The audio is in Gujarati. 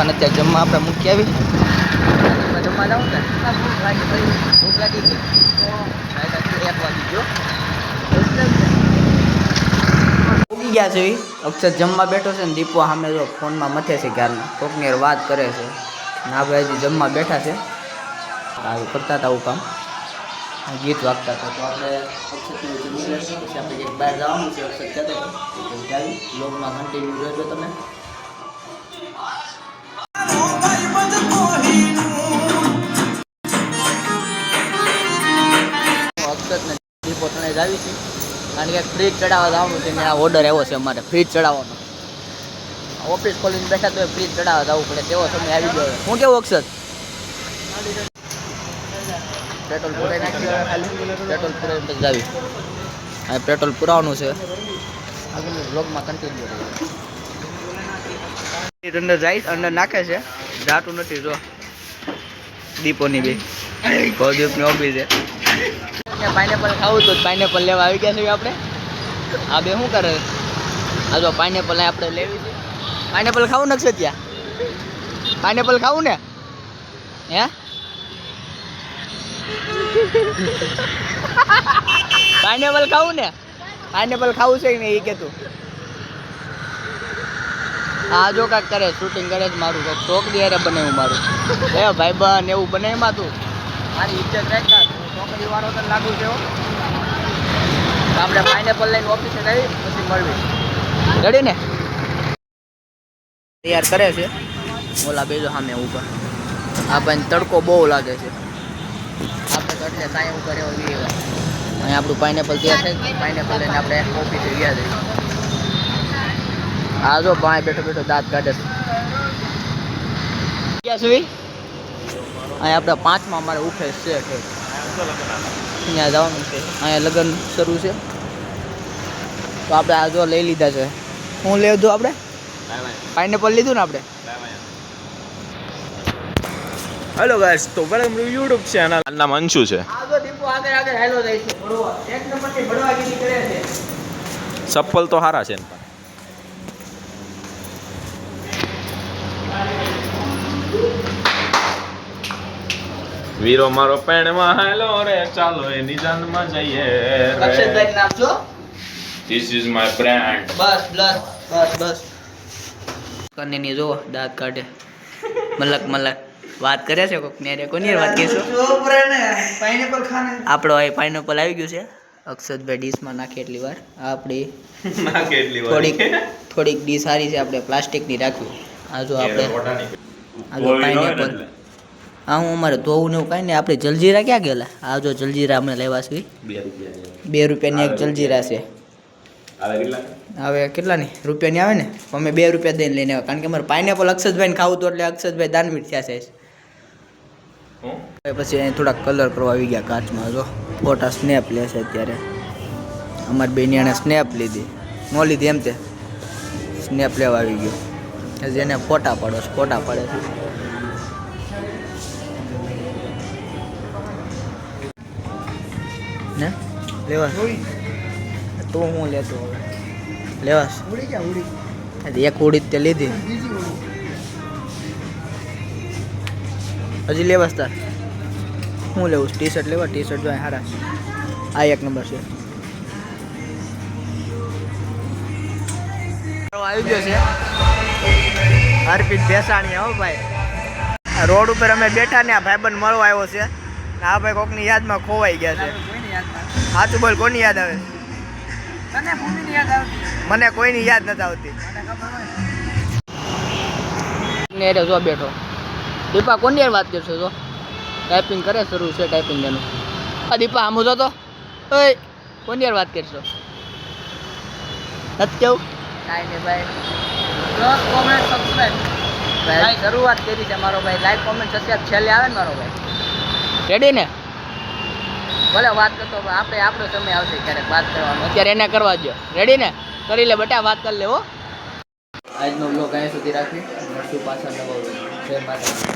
દીપાને અત્યારે જમવા આપણે મૂકી આવી જમવા જાઉં ને ભૂખ લાગી ગઈ તો 1 વાગી ગયો ઉગી ગયા છે અક્ષર જમવા બેઠો છે ને દીપો સામે જો ફોનમાં મથે છે ક્યારના કોકની વાત કરે છે ને આપણે હજી જમવા બેઠા છે આવું કરતા હતા આવું કામ ગીત વાગતા હતા તો આપણે અક્ષરને જમી લઈશું પછી આપણે એક બહાર જવાનું છે અક્ષર કહેતો જાવી બ્લોગમાં કન્ટિન્યુ રહેજો તમે અક્ષરને દીપો ત્રણે જ આવી છે કારણ કે ફ્રીજ ચડાવવા જવાનું છે મેં આ ઓર્ડર આવ્યો છે અમારે ફ્રીજ ચડાવવાનો ઓફિસ ખોલીને બેઠા તો ફ્રીજ ચડાવવા જવું પડે તેવો સમય આવી ગયો હું કેવું અક્ષર પેટ્રોલ પુરાઈ નાખી ખાલી પેટ્રોલ પુરાઈને પછી આવી હવે પેટ્રોલ પુરાવાનું છે આગળની બ્લોગમાં કન્ટિન્યુ રહે અંદર જાય અંદર નાખે છે જાતું નથી જો દીપોની બી ગૌદીપની ઓબી છે પાઇનેપલ ખાવું તો પાઇનેપલ લેવા આવી ગયા છે આપણે આ બે શું કરે આ જો પાઇનેપલ આપણે લેવી છે પાઇનેપલ ખાવું નકશે ત્યાં પાઇનેપલ ખાવું ને હે પાઇનેપલ ખાવું ને પાઇનેપલ ખાવું છે ને એ કે તું આ જો કાંઈક કરે શૂટિંગ કરે છે મારું કાંઈક શોખ દે યારે બનાવ્યું મારું એ ભાઈ બન એવું બનાવ્યું તું મારી ઇજ્જત રાખતા છોકરી વાળો તો લાગુ છે આપણે પાઇનેપલ લઈને ઓફિસે જઈ પછી મળવી રેડી ને તૈયાર કરે છે ઓલા બેજો સામે ઉપર આપણને તડકો બહુ લાગે છે આપણે તો એટલે સાંઈ ઉપર એવો લઈએ અહીં આપણું પાઇનેપલ તૈયાર થાય પાઇનેપલ લઈને આપણે ઓફિસે ગયા જઈએ આ જો ભાઈ બેઠો બેઠો દાંત કાઢે છે ક્યાં સુધી અહીં આપણે 5માં અમારે ઉઠે છે અહીંયા જવાનું છે અહીંયા લગ્ન શરૂ છે તો આપણે આ જો લઈ લીધા છે શું લેવું આપણે પાઇનેપલ લીધું ને આપણે હેલો ગાઈસ તો વેલકમ ટુ YouTube ચેનલ નામ અંશુ છે આ જો દીપો આગળ આગળ હેલો જાય છે ભડવા એક નંબરની ભડવાગીરી કરે છે ચપ્પલ તો હારા છે ને વીરો મારો પેણમાં હેલો રે ચાલો એની જાનમાં જઈએ અક્ષરભાઈ નામ જો ધીસ ઇઝ માય બ્રાન્ડ બસ બસ કન્યાની જો દાંત કાઢે મલક વાત કરે છે કોક ને કોની વાત કહેશો પાઇનેપલ ખાને આપણો આ પાઇનેપલ આવી ગયું છે અક્ષરભાઈ ડીશમાં નાખી એટલી વાર આપણી નાખી એટલી વાર થોડીક ડીશ સારી છે આપણે પ્લાસ્ટિકની રાખવી આ જો આપણે આ જો પાઇનેપલ હા હું અમારે ધોવું ને એવું કાંઈ નહીં આપણે જલજીરા ક્યાં ગયેલા આ જો જલજીરા અમે લેવા છીએ 2 રૂપિયાની એક જલજીરા છે હવે કેટલાની રૂપિયાની આવે ને અમે 2 રૂપિયા દઈને લઈને આવ્યા કારણ કે અમારે પાઇનેપલ અક્ષરભાઈને ખાવું તો એટલે અક્ષરભાઈ દાનવીર થયા છે પછી અહીં થોડાક કલર કરવા આવી ગયા કાચમાં જો ફોટા સ્નેપ લે છે અત્યારે અમારી બેનિયાને સ્નેપ લીધી ન લીધી એમ તે સ્નેપ લેવા આવી ગયો જેને ફોટા પાડો છે ફોટા પાડે છે ને લેવાસ તું હું લેતો હવે લેવાસ એક ઉડી તે લીધી હજી લેવાસ તાર હું લેવું ટી શર્ટ લેવા ટી શર્ટ જો હારા આ 1 નંબર છે આવી ગયો છે અર્પિત ભેસાણી હો ભાઈ રોડ ઉપર અમે બેઠા ને આ ભાઈબંધ મળવા આવ્યો છે આ ભાઈ કોકની યાદમાં ખોવાઈ ગયા છે સાચું બોલ કોની યાદ આવે મને કોઈની યાદ નથી આવતી ને જો બેઠો દીપા કોની વાત કરશો જો ટાઈપિંગ કરે શરૂ છે ટાઈપિંગ એનું દીપા આમ જો તો ઓય કોની વાત કરશો નથી કેવું કાંઈ નહીં ભાઈ કોમેન્ટ સબસ્ક્રાઈબ ભાઈ શરૂઆત કરી છે મારો ભાઈ લાઈક કોમેન્ટ સબસ્ક્રાઈબ છેલ્લે આવે ને મારો ભાઈ રેડી ને ભલે વાત કરતો આપણે આપણો સમય આવશે ક્યારેક વાત કરવાનો અત્યારે એને કરવા દો રેડી ને કરી લે બેટા વાત કરી લે હો આજનો બ્લોગ અહીંયા સુધી રાખી મળશું પાછા નવા જય માતા